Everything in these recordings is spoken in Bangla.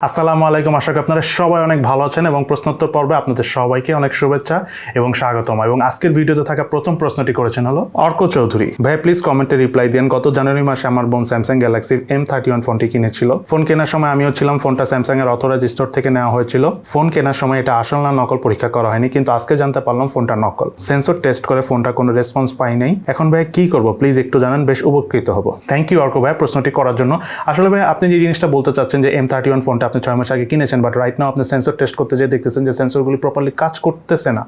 আসসালামু আলাইকুম, আশা করি আপনারা সবাই অনেক ভালো আছেন এবং প্রশ্নোত্তর পর্বে আপনাদের সবাইকে অনেক শুভেচ্ছা এবং স্বাগতম। এবং আজকের ভিডিওতে থাকা প্রথম প্রশ্নটি করেছেন হলো অর্ক চৌধুরী ভাই, প্লিজ কমেন্টে রিপ্লাই দেন। গত জানুয়ারি মাসে আমার বোন স্যামসাং গ্যালাক্সির M31 ফোনটি কিনেছিল। ফোন কেনার সময় আমিও ছিলাম। ফোনটা স্যামসাং এর অথরাইজড স্টোর থেকে নেওয়া হয়েছিল। ফোন কেনার সময় এটা আসল না নকল পরীক্ষা করা হয়নি, কিন্তু আজকে জানতে পারলাম ফোনটা নকল। সেন্সর টেস্ট করে ফোনটা কোনো রেসপন্স পাই নাই। এখন ভাই কি করব, প্লিজ একটু জানান, বেশ উপকৃত হব। থ্যাংক ইউ অর্ক ভাই প্রশ্নটি করার জন্য। আসলে ভাই আপনি যে জিনিসটা বলতে চাচ্ছেন যে M31 ফোনটা আপনি 6 মাস আগে কিনেছেন, বাট রাইট নাও আপনি সেন্সর টেস্ট করতে যেয়ে দেখতেছেন যে সেন্সরগুলি প্রপারলি কাজ করতেছে না।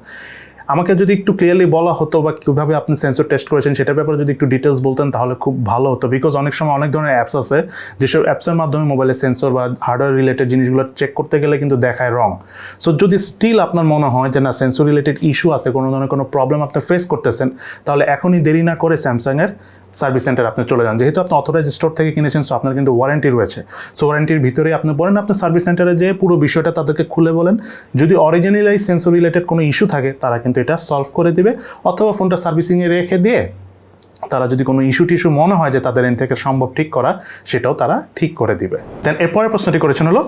আমাকে যদি একটু ক্লিয়ারলি বলা হতো বা কীভাবে আপনি সেন্সর টেস্ট করেছেন সেটার ব্যাপারে যদি একটু ডিটেলস বলতেন তাহলে খুব ভালো হতো। বিকজ অনেক সময় অনেক ধরনের অ্যাপস আছে যেসব অ্যাপসের মাধ্যমে মোবাইলের সেন্সর বা হার্ডওয়্যার রিলেটেড জিনিসগুলো চেক করতে গেলে কিন্তু দেখায় রং। সো যদি স্টিল আপনার মনে হয় যে না সেন্সর রিলেটেড ইস্যু আছে, কোনো ধরনের কোনো প্রবলেম আপনি ফেস করতেছেন, তাহলে এখনই দেরি না করে স্যামসাংয়ের সার্ভিস সেন্টার আপনি চলে যান। যেহেতু আপনি অথরাইজ স্টোর থেকে কিনেছেন, সো আপনার কিন্তু ওয়ারেন্টি রয়েছে। সো ওয়ারেন্টির ভিতরেই আপনি বলেন, আপনি সার্ভিস সেন্টারে যেয়ে পুরো বিষয়টা তাদেরকে খুলে বলেন। যদি অরিজিনালি সেন্সর রিলেটেড কোনো ইস্যু থাকে তারা কিন্তু এটা সলভ করে দিবে, অথবা ফোনটা সার্ভিসিংয়ে রেখে দিয়ে তারা যদি কোনো ইস্যু টিস্যু মনে হয় যে তাদের এন্ড থেকে সম্ভব ঠিক করা, সেটাও তারা ঠিক করে দিবে। দেন এরপরের প্রশ্নটি করেছেন হলো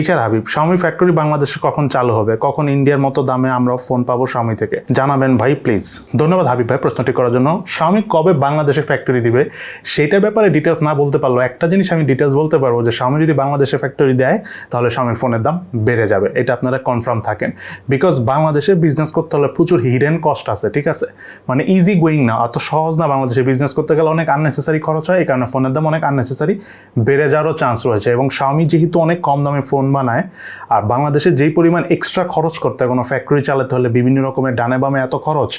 HR হাবিব, Xiaomi ফ্যাক্টরি বাংলাদেশে কখন চালু হবে, কখন ইন্ডিয়ার মতো দামে আমরা ফোন পাবো Xiaomi থেকে, জানাবেন ভাই প্লিজ। ধন্যবাদ হাবিব ভাই প্রশ্নটি করার জন্য। Xiaomi কবে বাংলাদেশে ফ্যাক্টরি দিবে সেটার ব্যাপারে ডিটেলস না বলতে পারলো, একটা জিনিস আমি ডিটেলস বলতে পারবো যে Xiaomi যদি বাংলাদেশে ফ্যাক্টরি দেয় তাহলে Xiaomi ফোনের দাম বেড়ে যাবে, এটা আপনারা কনফার্ম থাকেন। বিকজ বাংলাদেশে বিজনেস করতে হলে প্রচুর হিডেন কস্ট আছে, ঠিক আছে, মানে ইজি গোয়িং না, অত সহজ না। বাংলাদেশে বিজনেস করতে গেলে অনেক আননেসেসারি খরচ হয়, এই কারণে ফোনের দাম অনেক আননেসেসারি বেড়ে যাওয়ারও চান্স রয়েছে। এবং Xiaomi যেহেতু অনেক কম দামে ফোন বানায়, আর বাংলাদেশে যেই পরিমাণ এক্সট্রা খরচ করতে হয় কোনো ফ্যাক্টরি চালাতে হলে, বিভিন্ন রকমের ডানে বামে এত খরচ,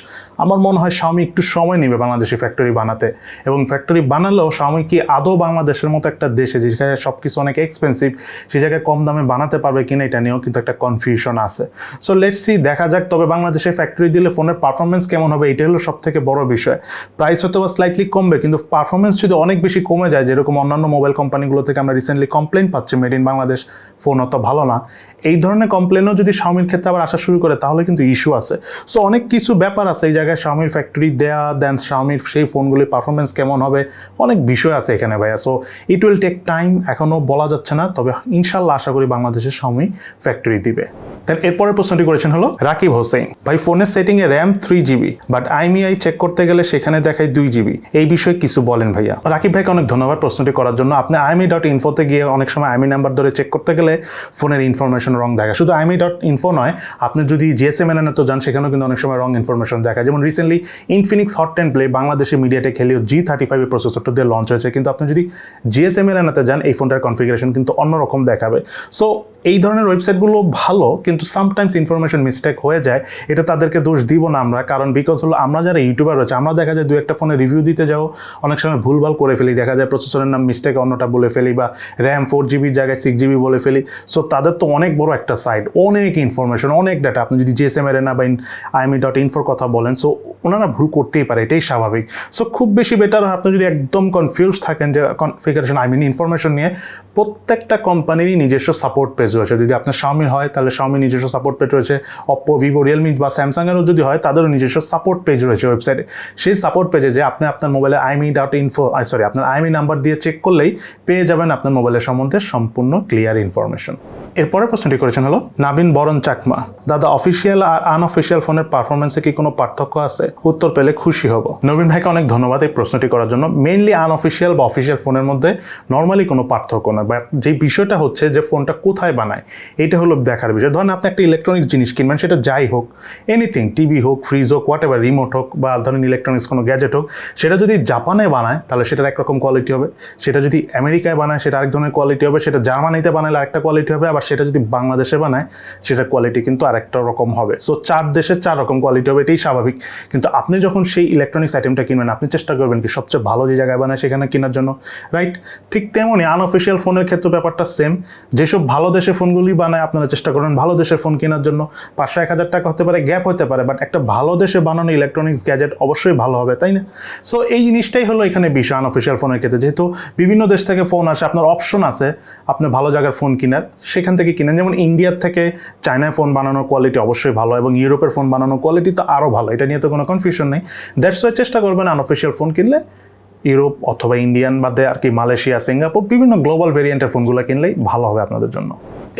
আমার মনে হয় Xiaomi একটু সময় নেবে বাংলাদেশি ফ্যাক্টরি বানাতে। এবং ফ্যাক্টরি বানালেও Xiaomi কি আদৌ বাংলাদেশের মতো একটা দেশে যেখানে সব কিছু অনেক এক্সপেন্সিভ, সেই জায়গায় কম দামে বানাতে পারবে কিনা এটা নিয়েও কিন্তু একটা কনফিউশন আছে। সো লেটস সি, দেখা যাক। তবে বাংলাদেশে ফ্যাক্টরি দিলে ফোনের পারফরমেন্স কেমন হবে, এটা হলো সব থেকে বড় বিষয়। প্রাইস হয়তো বা স্লাইটলি কমবে, কিন্তু পারফরমেন্স যদি অনেক বেশি কমে যায়, যেরকম অন্যান্য মোবাইল কোম্পানিগুলো থেকে আমরা রিসেন্টলি কমপ্লেন পাচ্ছি মেড ইন বাংলাদেশ ফোন অত ভালো না, এই ধরনের কমপ্লেনও যদি Xiaomiর ক্ষেত্রে আবার আসা শুরু করে তাহলে কিন্তু ইস্যু আছে। সো অনেক কিছু ব্যাপার আছে এই জায়গায়, Xiaomiর ফ্যাক্টরি দেয়া, দেন Xiaomiর সেই ফোনগুলির পারফরমেন্স কেমন হবে, অনেক বিষয় আছে এখানে ভাইয়া। So it will take time, এখনও বলা যাচ্ছে না, তবে ইনশাল্লাহ আশা করি বাংলাদেশে Xiaomi ফ্যাক্টরি দিবে। দেন এরপরের প্রশ্নটি করেছেন হলো রাকিব হোসেন ভাই, ফোনের সেটিংয়ে RAM 3GB but IMEI check করতে গেলে সেখানে দেখায় 2GB, এই বিষয়ে কিছু বলেন ভাইয়া। রাকিব ভাইকে অনেক ধন্যবাদ প্রশ্নটি করার জন্য। আপনি IMEI.info-তে গিয়ে অনেক সময় IMEI নাম্বার ধরে চেক করতে গেলে ফোনের ইনফরমেশন রং দেখা। শুধু IMEI.info নয়, আপনি যদি GSMARENA তো যান, সেখানেও কিন্তু অনেক সময় রং ইনফরমেশন দেখা। যেমন রিসেন্টলি Infinix Hot 10 Play বাংলাদেশে মিডিয়াটেক হেলিও G35 এর প্রসেসরটা দিয়ে লঞ্চ হয়েছে, কিন্তু আপনি যদি GSMARENA-তে যান এই ফোনটার কনফিগারেশন কিন্তু অন্যরকম দেখাবে। সো এই ধরনের ওয়েবসাইটগুলো ভালো, কিন্তু সামটাইমস ইনফরমেশন মিস্টেক হয়ে যায়। এটা তাদেরকে দোষ দিব না আমরা, কারণ বিকজ হলো আমরা যারা ইউটিউবার রয়েছে, আমরা দেখা যায় 2-1টা ফোনে রিভিউ দিতে যাও অনেক সময় ভুলভাল করে ফেলি, দেখা যায় প্রসেসরের নাম মিস্টেক অন্যটা বলে ফেলি, বা RAM 4GBর জায়গায় 6GB বলে ফেলি। সো তাদের তো অনেক বড় একটা সাইট, অনেক ইনফরমেশন, অনেক ডাটা। আপনি যদি GSMARENA বা IMEI.info কথা বলেন, সো ওনারা ভুল করতেই পারে, এটাই স্বাভাবিক। সো খুব বেশি বেটার আপনি যদি একদম কনফিউজ থাকেন যে কনফিগারেশন ইনফরমেশন নিয়ে, প্রত্যেকটা কোম্পানিরই নিজস্ব সাপোর্ট পেজ রয়েছে। যদি আপনার Xiaomi হয় তাহলে Xiaomi নিজস্ব সাপোর্ট পেজ রয়েছে, Oppo, Vivo, Realme বা Samsung-এরও যদি হয় তাদেরও নিজস্ব সাপোর্ট পেজ রয়েছে ওয়েবসাইটে। সেই সাপোর্ট পেজে যে আপনি আপনার মোবাইলে আপনার IMEI নাম্বার দিয়ে চেক করলেই পেয়ে যাবেন আপনার মোবাইলের সম্বন্ধে সম্পূর্ণ ক্লিয়ার ইনফরমেশন। এরপরের প্রশ্নটি করেছেন হলো নাবিন বরণ চাকমা, দাদা অফিসিয়াল আর আনঅফিসিয়াল ফোনের পারফরমেন্সে কি কোনো পার্থক্য আছে, উত্তর পেলে খুশি হব। নবীন ভাইকে অনেক ধন্যবাদ এই প্রশ্নটি করার জন্য। মেইনলি আনঅফিসিয়াল বা অফিসিয়াল ফোনের মধ্যে নর্মালি কোনো পার্থক্য নয়, বাট যে বিষয়টা হচ্ছে যে ফোনটা কোথায় বানায় এটা হলো দেখার বিষয়। ধরেন আপনি একটা ইলেকট্রনিক্স জিনিস কিনবেন, সেটা যাই হোক, এনিথিং, টিভি হোক, ফ্রিজ হোক, হোয়াট এভার, রিমোট হোক বা ধরেন ইলেকট্রনিক্স কোনো গ্যাজেট হোক, সেটা যদি জাপানে বানায় তাহলে সেটার একরকম কোয়ালিটি হবে, সেটা যদি আমেরিকায় বানায় সেটা আরেক ধরনের কোয়ালিটি হবে, সেটা জার্মানিতে বানালে আরেকটা কোয়ালিটি হবে, আবার সেটা যদি বাংলাদেশে বানায় সেটার কোয়ালিটি কিন্তু আরেকটা রকম হবে। সো 4 দেশে 4 রকম কোয়ালিটি হবে, এটাই স্বাভাবিক। কিন্তু আপনি যখন সেই ইলেকট্রনিক্স আইটেমটা কিনবেন, আপনি চেষ্টা করবেন কি সবচেয়ে ভালো যে জায়গায় বানায় সেখানে কেনার জন্য, রাইট? ঠিক তেমনই আনঅফিসিয়াল ফোনের ক্ষেত্রে ব্যাপারটা সেম। যেসব ভালো দেশে ফোনগুলি বানায় আপনারা চেষ্টা করবেন ভালো দেশের ফোন কেনার জন্য। 500-1000 টাকা হতে পারে, গ্যাপ হতে পারে, বাট একটা ভালো দেশে বানানো ইলেকট্রনিক্স গ্যাজেট অবশ্যই ভালো হবে, তাই না? সো এই জিনিসটাই হলো এখানে বিষয় আনঅফিসিয়াল ফোনের ক্ষেত্রে। যেহেতু বিভিন্ন দেশ থেকে ফোন আসে, আপনার অপশন আছে আপনার ভালো জায়গার ফোন কেনার, সেখান থেকে কিনেন। যেমন ইন্ডিয়ার থেকে চায়নায় ফোন বানানোর কোয়ালিটি অবশ্যই ভালো, এবং ইউরোপের ফোন বানানোর কোয়ালিটি তো আরও ভালো, এটা নিয়ে তো কোনো কনফিউশন নেই। দ্যাটস ওয়াই চেষ্টা করবেন আনঅফিসিয়াল ফোন কিনলে ইউরোপ অথবা ইন্ডিয়ান বাদে আর কি মালয়েশিয়া, সিঙ্গাপুর, বিভিন্ন গ্লোবাল ভেরিয়েন্টের ফোনগুলো কিনলেই ভালো হবে আপনাদের জন্য।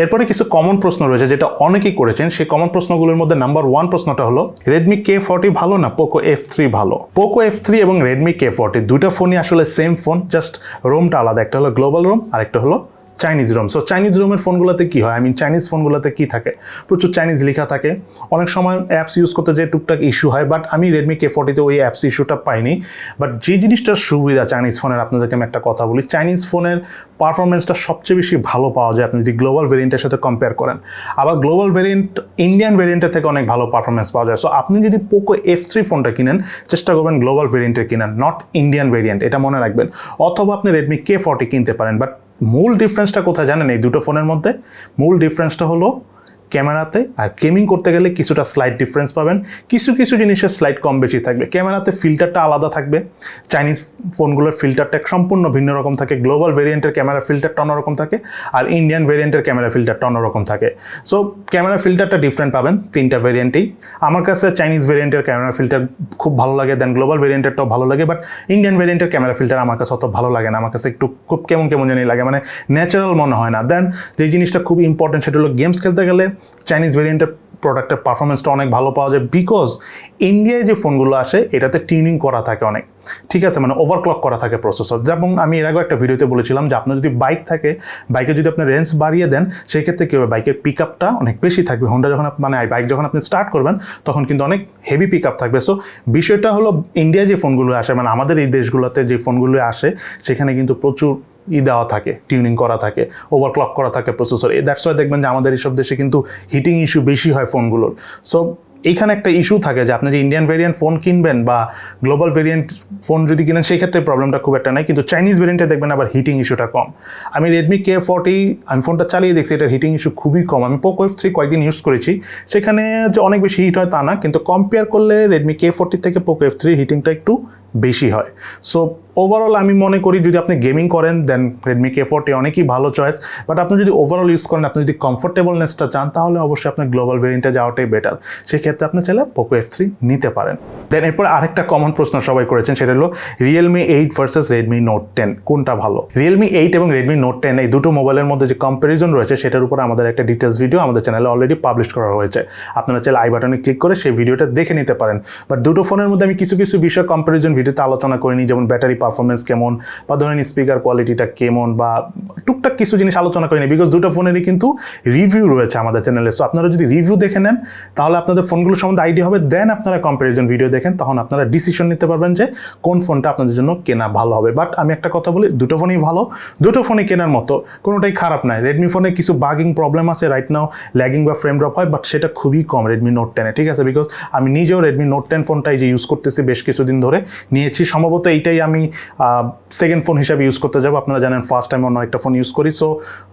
এরপরে কিছু কমন প্রশ্ন রয়েছে যেটা অনেকেই করেছেন। সেই কমন প্রশ্নগুলোর মধ্যে নাম্বার 1 প্রশ্নটা হলো Redmi K40 ভালো না Poco F3 ভালো? Poco F3 এবং Redmi K40 দুইটা ফোনই আসলে সেম ফোন, জাস্ট রোমটা আলাদা। একটা হলো গ্লোবাল রোম আর একটা হলো চাইনিজ রোম। সো চাইনিজ রোমের ফোনগুলোতে কি হয়, চাইনিজ ফোনগুলোতে কি থাকে, প্রচুর চাইনিজ লেখা থাকে, অনেক সময় অ্যাপস ইউজ করতে যে টুকটাক ইস্যু হয়। বাট আমি রেডমি K40তে ওই অ্যাপস ইস্যুটা পাইনি। বাট যে জিনিসটার সুবিধা চাইনিজ ফোনের, আপনাদেরকে আমি একটা কথা বলি, চাইনিজ ফোনের পারফরমেন্সটা সবচেয়ে বেশি ভালো পাওয়া যায় আপনি যদি গ্লোবাল ভেরিয়েন্টের সাথে কম্পেয়ার করেন। আবার গ্লোবাল ভেরিয়েন্ট ইন্ডিয়ান ভেরিয়েন্টের থেকে অনেক ভালো পারফরমেন্স পাওয়া যায়। সো আপনি যদি পোকো F3 ফোনটা কিনেন, চেষ্টা করবেন গ্লোবাল ভেরিয়েন্টের কিনেন, নট ইন্ডিয়ান ভেরিয়েন্ট, এটা মনে রাখবেন। অথবা আপনি রেডমি K40 কিনতে পারেন। বাট মূল ডিফারেন্সটা কোথায় জানেন এই দুটো ফোনের মধ্যে? মূল ডিফারেন্সটা হলো ক্যামেরাতে। আর গেমিং করতে গেলে কিছুটা স্লাইড ডিফারেন্স পাবেন, কিছু কিছু জিনিসের স্লাইড কম বেশি থাকবে। ক্যামেরাতে ফিল্টারটা আলাদা থাকবে, চাইনিজ ফোনগুলোর ফিল্টারটা সম্পূর্ণ ভিন্ন রকম থাকে, গ্লোবাল ভেরিয়েন্টের ক্যামেরা ফিল্টারটা অন্যরকম থাকে, আর ইন্ডিয়ান ভেরিয়েন্টের ক্যামেরা ফিল্টারটা অন্যরকম থাকে। সো ক্যামেরা ফিল্টারটা ডিফারেন্ট পাবেন তিনটা ভেরিয়েন্টেই। আমার কাছে চাইনিজ ভেরিয়েন্টের ক্যামেরা ফিল্টার খুব ভালো লাগে, দেন গ্লোবাল ভেরিয়েন্টেরটাও ভালো লাগে। বাট ইন্ডিয়ান ভেরিয়েন্টের ক্যামেরা ফিল্টার আমার কাছে অত ভালো লাগে না, আমার কাছে একটু খুব কেমন কেমন জানি লাগে, ন্যাচারাল মনে হয় না। দেন যে জিনিসটা খুব ইম্পর্টেন্ট সেটা হলো গেমস খেলতে গেলে চাইনিজ ভেরিয়েন্টের প্রোডাক্টের পারফরমেন্সটা অনেক ভালো পাওয়া যায়, বিকজ ইন্ডিয়ায় যে ফোনগুলো আসে এটাতে টিউনিং করা থাকে অনেক, ঠিক আছে, ওভারক্লক করা থাকে প্রসেসর। যেমন আমি এর আগে একটা ভিডিওতে বলেছিলাম যে আপনার যদি বাইক থাকে, বাইকে যদি আপনি রেঞ্জ বাড়িয়ে দেন, সেই ক্ষেত্রে কী হবে, বাইকের পিক আপটা অনেক বেশি থাকবে। হোন্ডা যখন বাইক যখন আপনি স্টার্ট করবেন তখন কিন্তু অনেক হেভি পিক আপ থাকবে। সো বিষয়টা হলো ইন্ডিয়ায় যে ফোনগুলো আসে, আমাদের এই দেশগুলোতে যে ফোনগুলো আসে সেখানে কিন্তু প্রচুর দেওয়া থাকে, টিউনিং করা থাকে, ওভারক্লক করা থাকে প্রসেসর। দ্যাটস ওয়াই দেখবেন যে আমাদের এইসব দেশে কিন্তু হিটিং ইস্যু বেশি হয় ফোনগুলোর। সো এইখানে একটা ইস্যু থাকে যে আপনি যে ইন্ডিয়ান ভেরিয়েন্ট ফোন কিনবেন বা গ্লোবাল ভেরিয়েন্ট ফোন যদি কিনেন সেই ক্ষেত্রে প্রবলেমটা খুব একটা নাই, কিন্তু চাইনিজ ভেরিয়েন্টে দেখবেন আবার হিটিং ইস্যুটা কম। আমি রেডমি K40 আমি ফোনটা চালিয়ে দেখছি, এটার হিটিং ইস্যু খুবই কম। আমি পোকো F3 কয়েকদিন ইউজ করেছি, সেখানে যে অনেক বেশি হিট হয় তা না, কিন্তু কম্পেয়ার করলে রেডমি K40 থেকে পোকো F3 হিটিংটা একটু বেশি হয়। সো ওভারঅল আমি মনে করি যদি আপনি গেমিং করেন দেন রেডমি K40 অনেকই ভালো চয়েস। বাট আপনি যদি ওভারঅল ইউজ করেন, আপনি যদি কমফোর্টেবলনেসটা চান, তাহলে অবশ্যই আপনার গ্লোবাল ভেরিয়েন্টে যাওয়াটাই বেটার। সেক্ষেত্রে আপনি চাইলে পোকো F3 নিতে পারেন। দেন এরপর আরেকটা কমন প্রশ্ন সবাই করেছেন, সেটা হলো Realme 8 ভার্সেস Redmi Note 10 কোনটা ভালো? Realme 8 এবং Redmi Note 10 এই দুটো মোবাইলের মধ্যে যে কম্প্যারিজন রয়েছে সেটার উপর আমাদের একটা ডিটেলস ভিডিও আমাদের চ্যানেলে অলরেডি পাবলিশ করা হয়েছে। আপনারা চাইলে আই বাটনে ক্লিক করে সেই ভিডিওটা দেখে নিতে পারেন। বাট দুটো ফোনের মধ্যে আমি কিছু কিছু বিষয় কম্প্যারিজন ভিডিওতে আলোচনা করিনি, যেমন ব্যাটারি পারফরমেন্স কেমন, বা ধরেন স্পিকার কোয়ালিটিটা কেমন, বা টুকটাক কিছু জিনিস আলোচনা করিনি, বিকজ দুটো ফোনেরই কিন্তু রিভিউ রয়েছে আমাদের চ্যানেলে। সো আপনারা যদি রিভিউ দেখে নেন তাহলে আপনাদের ফোনগুলো সম্বন্ধে আইডিয়া হবে। দেন আপনারা কম্প্যারিজন ভিডিও দেখেন, তখন আপনারা ডিসিশন নিতে পারবেন যে কোন ফোনটা আপনাদের জন্য কেনা ভালো হবে। বাট আমি একটা কথা বলি, দুটো ফোনই ভালো, দুটো ফোনই কেনার মতো, কোনোটাই খারাপ নয়। রেডমি ফোনে কিছু বাগিং প্রবলেম আছে রাইট নাও, ল্যাগিং বা ফ্রেম ড্রপ হয়, বাট সেটা খুবই কম রেডমি নোট 10-এ, ঠিক আছে, বিকজ আমি নিজেও রেডমি নোট 10 ফোনটাই যে ইউজ করতেছি বেশ কিছুদিন ধরে নিয়েছি, সম্ভবত এইটাই আমি সেকেন্ড ফোন হিসাবে ইউজ করতে যাবো। আপনারা জানেন ফার্স্ট টাইম অন্য একটা ফোন ইউজ করি, সো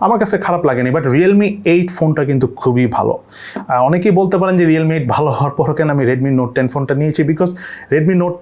আমার কাছে খারাপ লাগেনি। বাট Realme 8 ফোনটা কিন্তু খুবই ভালো। অনেকেই বলতে পারেন যে Realme 8 ভালো হওয়ার পরও কেন আমি রেডমি নোট 10 ফোনটা নিয়েছি, বিকজ রেডমি নোট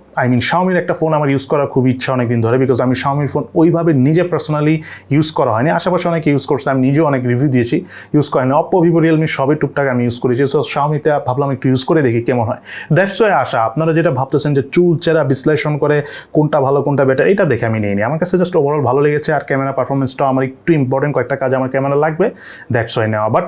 Xiaomiর একটা ফোন আমার ইউজ করার খুব ইচ্ছা অনেকদিন ধরে, বিকজ আমি Xiaomiর ফোন ওইভাবে নিজে পার্সোনালি ইউজ করা হয়নি, আশেপাশে অনেকে ইউজ করছে, আমি নিজেও অনেক রিভিউ দিয়েছি, ইউজ করেনি। Oppo, Vivo, Realme সবই টুকটাক আমি ইউজ করেছি। সো Xiaomiতে ভাবলাম একটু ইউজ করে দেখি কেমন হয়। দ্যাটস ওয়াই আসা। আপনারা যেটা ভাবতেছেন যে চুলচেরা বিশ্লেষণ করে কোনটা ভালো কোনটা বেটার, এটা দেখে আমি নিইনি। আমার কাছে জাস্ট ওভারঅল ভালো লেগেছে, আর ক্যামেরা পারফরমেন্সটাও আমার একটু ইম্পর্টেন্ট, কয়েকটা কাজ আমার ক্যামেরা লাগবে, দ্যাটস ওয়াই নেওয়া। বাট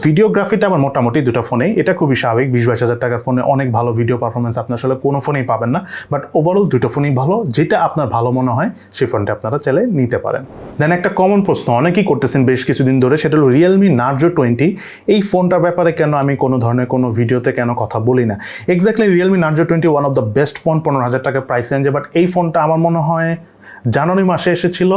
ভিডিওগ্রাফিটা আমার মোটামুটি দুটো ফোনেই, এটা খুবই স্বাভাবিক। 20-22 হাজার টাকার ফোনে অনেক ভালো ভিডিও পারফরমেন্স আপনি আসলে কোনো ফোনেই পাবেন না। বাট ওভারঅল দুটো ফোনই ভালো, যেটা আপনার ভালো মনে হয় সেই ফোনটা আপনারা চাইলে নিতে পারেন। দেন একটা কমন প্রশ্ন অনেকেই করতেছেন বেশ কিছুদিন ধরে, সেটা হলো Realme Narzo 20 এই ফোনটার ব্যাপারে কেন আমি কোনো ধরনের কোনো ভিডিওতে কেন কথা বলি না। Exactly Realme Narzo 20 one of the best phone 15,000 টাকার প্রাইস রেঞ্জে। বাট এই ফোনটা আমার মনে হয় জানুয়ারি মাসে এসেছিল,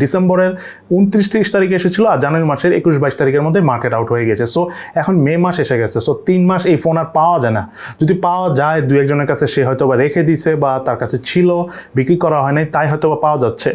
ডিসেম্বরের 29-30 তারিখে এসেছিল, আর জানুয়ারি মাসের 21-22 তারিখের মধ্যে মার্কেট আউট হয়ে গেছে। সো এখন মে মাস এসে গেছে, সো 3 মাস এই ফোন আর পাওয়া যায় না। যদি পাওয়া যায়, দু একজনের কাছে সে হয়তো বা রেখে দিছে, বা তার কাছে ছিল বিক্রি করা হয় নাই, তাই হয়তো বা পাওয়া যাচ্ছে,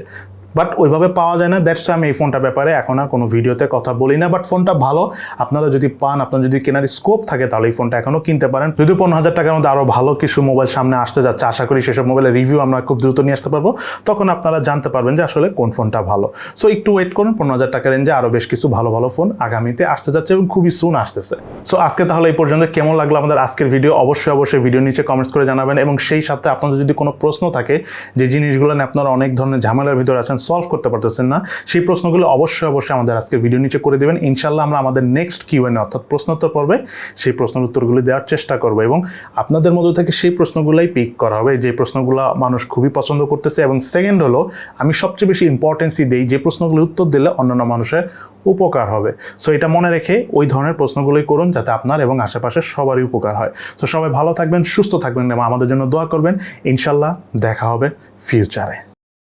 বাট ওইভাবে পাওয়া যায় না। দ্যাটস আমি এই ফোনটার ব্যাপারে এখন আর কোনো ভিডিওতে কথা বলি না। বাট ফোনটা ভালো, আপনারা যদি পান, আপনার যদি কেনার স্কোপ থাকে, তাহলে এই ফোনটা এখনও কিনতে পারেন। যদি 15,000 টাকার মধ্যে আরও ভালো কিছু মোবাইল সামনে আসতে যাচ্ছে, আশা করি সেসব মোবাইলের রিভিউ আমরা খুব দ্রুত নিয়ে আসতে পারবো, তখন আপনারা জানতে পারবেন যে আসলে কোন ফোনটা ভালো। সো একটু ওয়েট করুন, 15,000 টাকা রেঞ্জে আরও বেশ কিছু ভালো ভালো ফোন আগামীতে আসতে যাচ্ছে এবং খুবই সুন আসতেছে। সো আজকে তাহলে এই পর্যন্ত। কেমন লাগলো আমাদের আজকের ভিডিও অবশ্যই ভিডিও নিচে কমেন্টস করে জানাবেন, এবং সেই সাথে আপনাদের যদি কোনো প্রশ্ন থাকে যে জিনিসগুলো নিয়ে আপনারা অনেক ধরনের ঝামেলার ভিতরে আছেন, সলভ করতে পারতেছেন না, সেই প্রশ্নগুলো অবশ্যই আমাদের আজকের ভিডিও নিচে করে দেবেন। ইনশাল্লাহ আমরা আমাদের নেক্সট কিউএনএ অর্থাৎ প্রশ্নোত্তর পর্বে সেই প্রশ্নের উত্তরগুলি দেওয়ার চেষ্টা করব এবং আপনাদের মধ্য থেকে সেই প্রশ্নগুলোই পিক করা হবে যে প্রশ্নগুলো মানুষ খুবই পছন্দ করতেছে। এবং সেকেন্ড হলো, আমি সবচেয়ে বেশি ইম্পর্টেন্সই দিই যে প্রশ্নগুলোর উত্তর দিলে অন্যান্য মানুষের উপকার হবে। সো এটা মনে রেখে ওই ধরনের প্রশ্নগুলোই করুন যাতে আপনার এবং আশেপাশের সবারই উপকার হয়। তো সবাই ভালো থাকবেন, সুস্থ থাকবেন এবং আমাদের জন্য দোয়া করবেন। ইনশাল্লাহ দেখা হবে ফিউচারে।